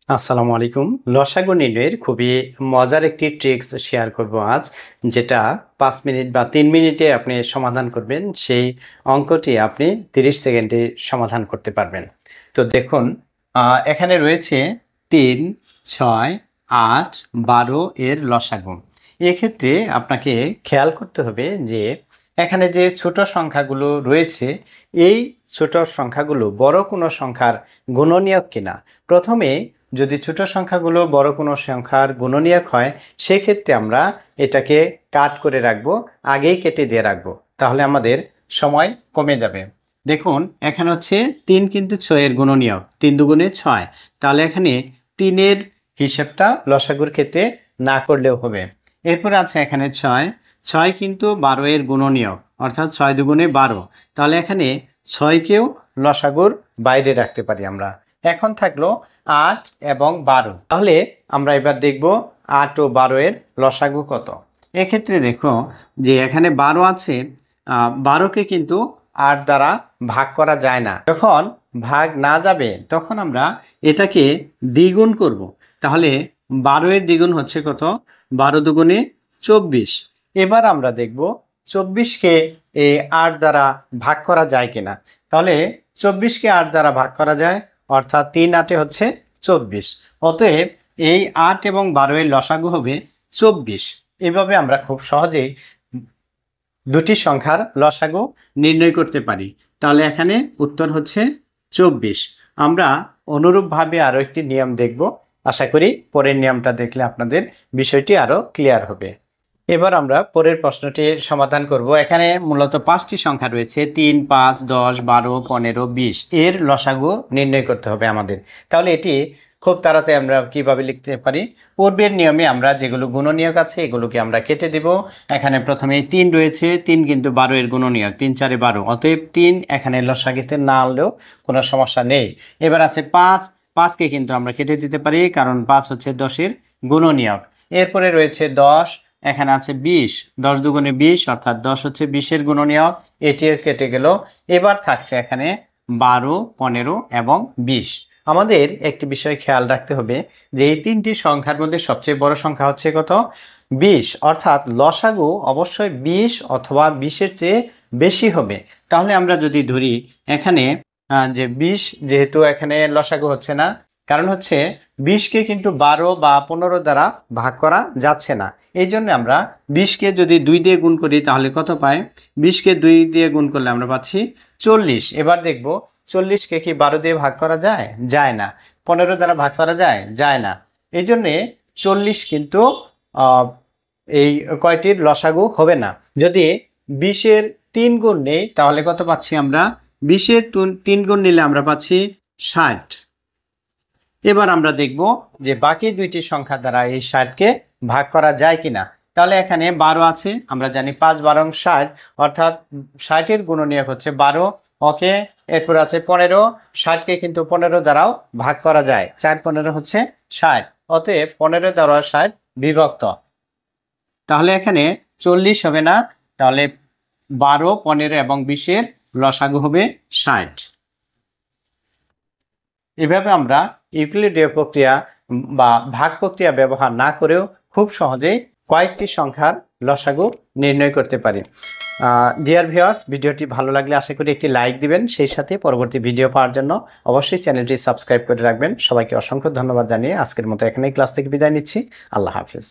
আসসালামু আলাইকুম। লসাগু নির্ণয়ের খুবই মজার একটি ট্রিক্স শেয়ার করব আজ, যেটা ৫ মিনিট বা ৩ মিনিটে আপনি সমাধান করবেন। সেই অঙ্কটি আপনি ৩০ সেকেন্ডে সমাধান করতে পারবেন। তো দেখুন, এখানে রয়েছে ৩, ৬, ৮, ১২ এর লসাগু। এক্ষেত্রে আপনাকে খেয়াল করতে হবে যে এখানে যে ছোট সংখ্যাগুলো রয়েছে, এই ছোট সংখ্যাগুলো বড় কোনো সংখ্যার গুণনীয়ক কিনা। প্রথমে যদি ছোট সংখ্যাগুলো বড় কোনো সংখ্যার গুণনীয়ক হয়, সেক্ষেত্রে আমরা এটাকে কাট করে রাখবো, আগেই কেটে দিয়ে রাখবো, তাহলে আমাদের সময় কমে যাবে। দেখুন, এখানে হচ্ছে ৩ কিন্তু ৬ এর গুণনীয়ক, ৩ দুগুণে ৬, তাহলে এখানে ৩-এর হিসাবটা লসাগুর ক্ষেত্রে না করলেও হবে। এরপর আছে এখানে ৬, ৬ কিন্তু ১২ এর গুণনীয়ক, অর্থাৎ ৬ দুগুণে ১২, তাহলে এখানে ৬কেও লসাগুর বাইরে রাখতে পারি আমরা। এখন থাকলো ৮ এবং ১২, তাহলে আমরা এবার দেখব ৮ ও ১২ এর লসাগু কত। এক্ষেত্রে দেখো যে এখানে ১২ আছে, ১২কে কিন্তু ৮ দ্বারা ভাগ করা যায় না। যখন ভাগ না যাবে তখন আমরা এটাকে দ্বিগুণ করব। তাহলে ১২ এর দ্বিগুণ হচ্ছে কত? ১২ দুগুণে ২৪। এবার আমরা দেখব ২৪কে এই ৮ দ্বারা ভাগ করা যায় কিনা। তাহলে ২৪কে ৮ দ্বারা ভাগ করা যায়, অর্থাৎ ৩ ৮ হচ্ছে ২৪। অতএব এই ৮ এবং ১২ এর লসাগু হবে ২৪। এভাবে আমরা খুব সহজেই দুটি সংখ্যার লসাগু নির্ণয় করতে পারি। তাহলে এখানে উত্তর হচ্ছে ২৪। আমরা অনুরূপভাবে আরও একটি নিয়ম দেখব। আশা করি পরের নিয়মটা দেখলে আপনাদের বিষয়টি আরও ক্লিয়ার হবে। এবার আমরা পরের প্রশ্নটি সমাধান করব। এখানে মূলত ৫টি সংখ্যা রয়েছে, ৩, ৫, ১০, ১২, ১৫, ২০ এর লসাগু নির্ণয় করতে হবে আমাদের। তাহলে এটি খুব তাড়াতাড়ি আমরা কিভাবে লিখতে পারি? পূর্বের নিয়মে আমরা যেগুলো গুণনীয়ক আছে এগুলোকে আমরা কেটে দিব। এখানে প্রথমে ৩ রয়েছে, ৩ কিন্তু ১২ এর গুণনীয়ক, ৩ ৪ ১২, অতএব ৩ এখানে লসাগুতে না আনলেও কোনো সমস্যা নেই। এবার আছে ৫, ৫কে কিন্তু আমরা কেটে দিতে পারি, কারণ ৫ হচ্ছে ১০ এর গুণনীয়ক। এরপরে রয়েছে ১০, এখানে আছে ২০, ১০ দুগুণে ২০, অর্থাৎ ১০ হচ্ছে ২০ এর গুণনীয়ক, এটিও কেটে গেল। এবার থাকছে এখানে ১২, ১৫ এবং ২০। আমাদের একটি বিষয় খেয়াল রাখতে হবে যে এই তিনটি সংখ্যার মধ্যে সবচেয়ে বড় সংখ্যা হচ্ছে কত? ২০, অর্থাৎ লসাগু অবশ্যই ২০ অথবা ২০-এর চেয়ে বেশি হবে। তাহলে আমরা যদি ধরি এখানে যে ২০, যেহেতু এখানে লসাগু হচ্ছে না, কারণ হচ্ছে ২০কে কিন্তু ১২ বা ১৫ দ্বারা ভাগ করা যাচ্ছে না। এই জন্য আমরা ২০কে যদি ২ দিয়ে গুণ করি তাহলে কত পাই? ২০কে ২ দিয়ে গুণ করলে আমরা পাচ্ছি ৪০। এবার দেখব ৪০কে কি ১২ দিয়ে ভাগ করা যায়? যায় না। ১৫ দ্বারা ভাগ করা যায়? যায় না। এই জন্যে ৪০ কিন্তু এই কয়টির লসাগু হবে না। যদি ২০-এর ৩ গুণ নেই তাহলে কত পাচ্ছি আমরা? ২০-এর ৩ গুণ নিলে আমরা পাচ্ছি ৬০। এবার আমরা দেখব যে বাকি দুইটি সংখ্যা দ্বারা এই ৬০কে ভাগ করা যায় কিনা। তাহলে এখানে ১২ আছে, আমরা জানি ৫ ১২ ৬০, অর্থাৎ ৬০-এর গুণনীয়ক হচ্ছে ১২, ওকে। এরপর আছে ১৫, ৬০কে কিন্তু ১৫ দ্বারাও ভাগ করা যায়, ৪ ১৫ হচ্ছে ৬০, অতএব ১৫ দ্বারা ৬০ বিভক্ত। তাহলে এখানে ৪০ হবে না, তাহলে ১২, ১৫ এবং ২০-এর লসাগু হবে ৬০। এভাবে আমরা ইউক্লিডীয় প্রক্রিয়া বা ভাগ প্রক্রিয়া ব্যবহার না করেও খুব সহজেই কয়েকটি সংখ্যার লসাগু নির্ণয় করতে পারি। ডিয়ার ভিউয়ার্স, ভিডিওটি ভালো লাগলে আশা করি একটি লাইক দিবেন, সেই সাথে পরবর্তী ভিডিও পাওয়ার জন্য অবশ্যই চ্যানেলটি সাবস্ক্রাইব করে রাখবেন। সবাইকে অসংখ্য ধন্যবাদ জানিয়ে আজকের মতো এখানেই ক্লাস থেকে বিদায় নিচ্ছি। আল্লাহ হাফিজ।